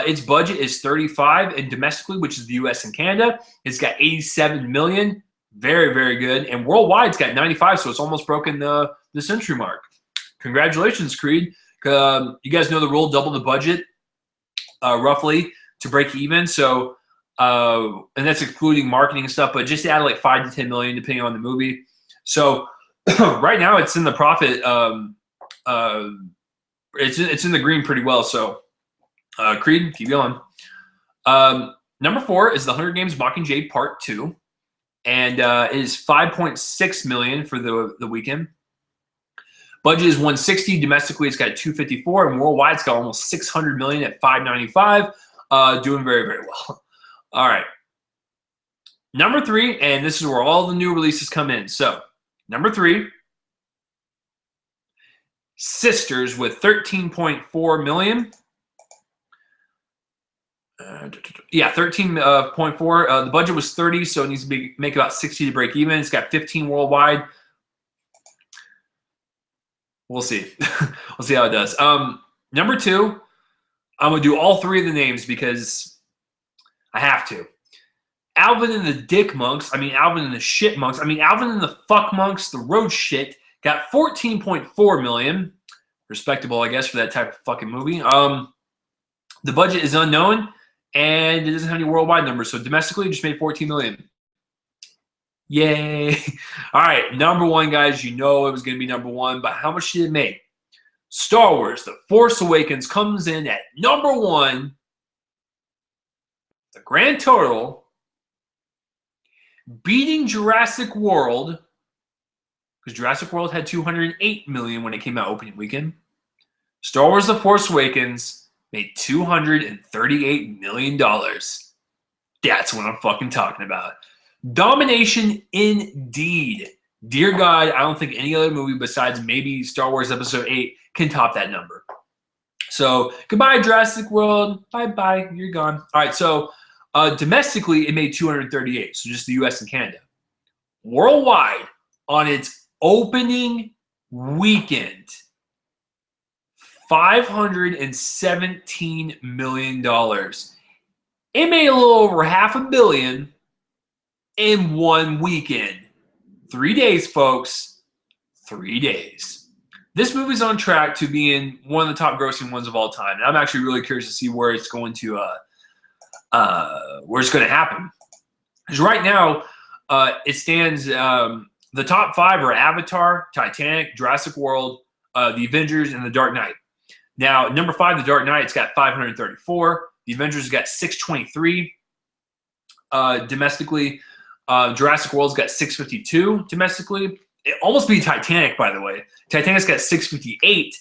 Its budget is 35, and domestically, which is the U.S. and Canada, it's got 87 million. Very, very good. And worldwide, it's got 95, so it's almost broken the century mark. Congratulations, Creed. You guys know the rule: double the budget, roughly, to break even. So, and that's excluding marketing and stuff, but just add like 5 to 10 million depending on the movie. So, right now, it's in the profit. It's in the green pretty well. So, Creed, keep going. Number 4 is The Hunger Games: Mockingjay Part 2, and it is 5.6 million for the weekend. Budget is 160 domestically. It's got 254, and worldwide it's got almost 600 million at 595. Doing very, very well. All right. Number 3, and this is where all the new releases come in. So, number 3. Sisters with 13.4 million. Yeah, 13.4. The budget was 30, so it needs to make about 60 to break even. It's got 15 worldwide. We'll see. We'll see how it does. Number 2, I'm going to do all 3 of the names because I have to. Alvin and the Dick Monks. I mean, Alvin and the Shit Monks. I mean, Alvin and the Fuck Monks, the Road Shit. Got 14.4 million. Respectable, I guess, for that type of fucking movie. The budget is unknown, and it doesn't have any worldwide numbers. So domestically, it just made 14 million. Yay. All right, number 1, guys. You know it was going to be number 1, but how much did it make? Star Wars The Force Awakens comes in at number 1. The grand total, beating Jurassic World, because Jurassic World had 208 million when it came out opening weekend. Star Wars The Force Awakens made $238 million. That's what I'm fucking talking about. Domination indeed. Dear God, I don't think any other movie besides maybe Star Wars Episode 8 can top that number. So, goodbye, Jurassic World. Bye-bye. You're gone. All right, so domestically, it made 238, so just the U.S. and Canada. Worldwide, on its opening weekend, $517 million. It made a little over $500 million in one weekend. 3 days, folks. 3 days. This movie's on track to be in one of the top grossing ones of all time. And I'm actually really curious to see where it's going to happen. Because right now, it stands the top 5 are Avatar, Titanic, Jurassic World, The Avengers, and The Dark Knight. Now, number 5, The Dark Knight's got 534. The Avengers got 623 domestically. Jurassic World's got 652 domestically. It almost beat Titanic, by the way. Titanic's got 658.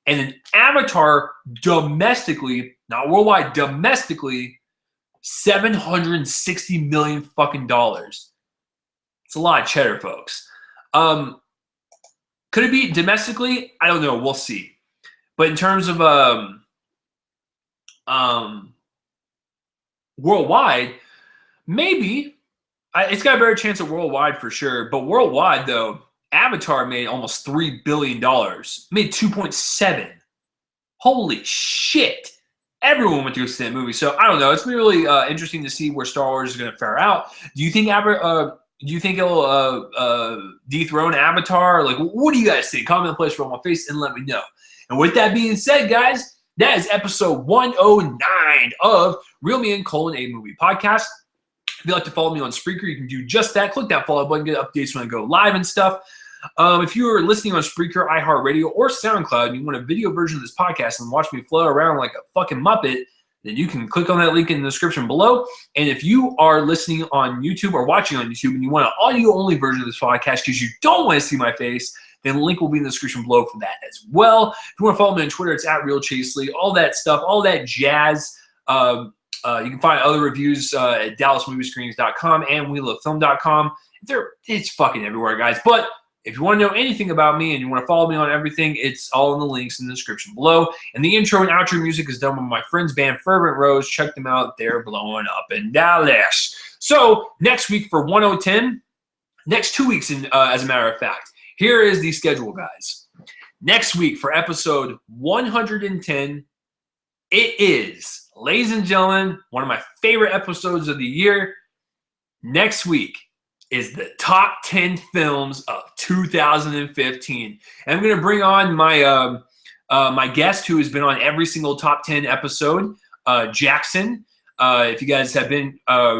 And then Avatar domestically, not worldwide, domestically, $760 million fucking dollars. It's a lot of cheddar, folks. Could it be domestically? I don't know. We'll see. But in terms of worldwide, maybe. It's got a better chance at worldwide for sure. But worldwide, though, Avatar made almost $3 billion. Made 2.7. Holy shit. Everyone went to see that movie. So, I don't know. It's going to be really interesting to see where Star Wars is going to fare out. Do you think it'll dethrone Avatar? Like, what do you guys think? Comment in the place, roll my face, and let me know. And with that being said, guys, that is episode 109 of Real Me and Colin, a movie podcast. If you'd like to follow me on Spreaker, you can do just that. Click that follow button, get updates when I go live and stuff. If you are listening on Spreaker, iHeartRadio, or SoundCloud, and you want a video version of this podcast and watch me float around like a fucking Muppet, then you can click on that link in the description below. And if you are listening on YouTube or watching on YouTube and you want an audio-only version of this podcast because you don't want to see my face, then the link will be in the description below for that as well. If you want to follow me on Twitter, it's @RealChaseley. All that stuff, all that jazz. You can find other reviews at DallasMovieScreenings.com and WheelOfFilm.com. It's fucking everywhere, guys. But if you want to know anything about me and you want to follow me on everything, it's all in the links in the description below. And the intro and outro music is done by my friend's band, Fervent Roze. Check them out. They're blowing up in Dallas. So next week for 1010, next 2 weeks, as a matter of fact, here is the schedule, guys. Next week for episode 110, it is, ladies and gentlemen, one of my favorite episodes of the year. Next week is the top 10 films of 2015. And I'm going to bring on my my guest who has been on every single top 10 episode, Jackson. If you guys have been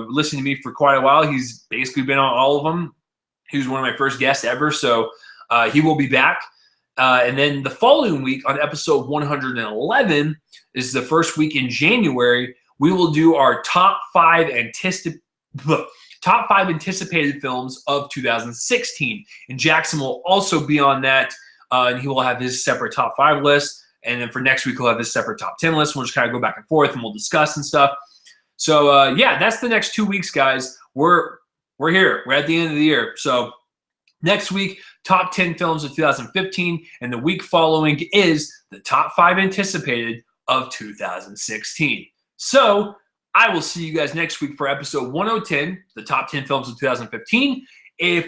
listening to me for quite a while, he's basically been on all of them. He was one of my first guests ever, so he will be back. And then the following week on episode 111 is the first week in January. We will do our top 5 anticipated films of 2016. And Jackson will also be on that, and he will have his separate top 5 list. And then for next week, he'll have his separate top 10 list. We'll just kind of go back and forth, and we'll discuss and stuff. So, yeah, that's the next 2 weeks, guys. We're here. We're at the end of the year. So next week, top 10 films of 2015, and the week following is the top 5 anticipated of 2016. So I will see you guys next week for episode 1010, the top 10 films of 2015. If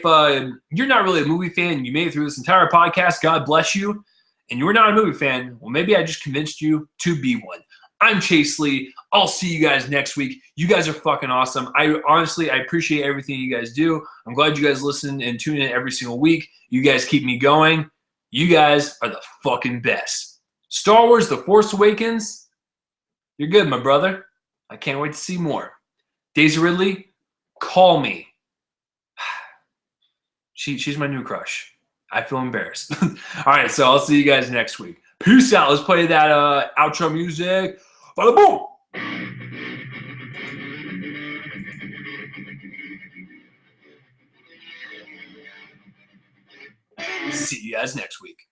you're not really a movie fan, you made it through this entire podcast, God bless you, and you're not a movie fan, well, maybe I just convinced you to be one. I'm Chase Lee. I'll see you guys next week. You guys are fucking awesome. I appreciate everything you guys do. I'm glad you guys listen and tune in every single week. You guys keep me going. You guys are the fucking best. Star Wars The Force Awakens, you're good, my brother. I can't wait to see more. Daisy Ridley, call me. She's my new crush. I feel embarrassed. All right, so I'll see you guys next week. Peace out. Let's play that outro music. Bada boom. See you guys next week.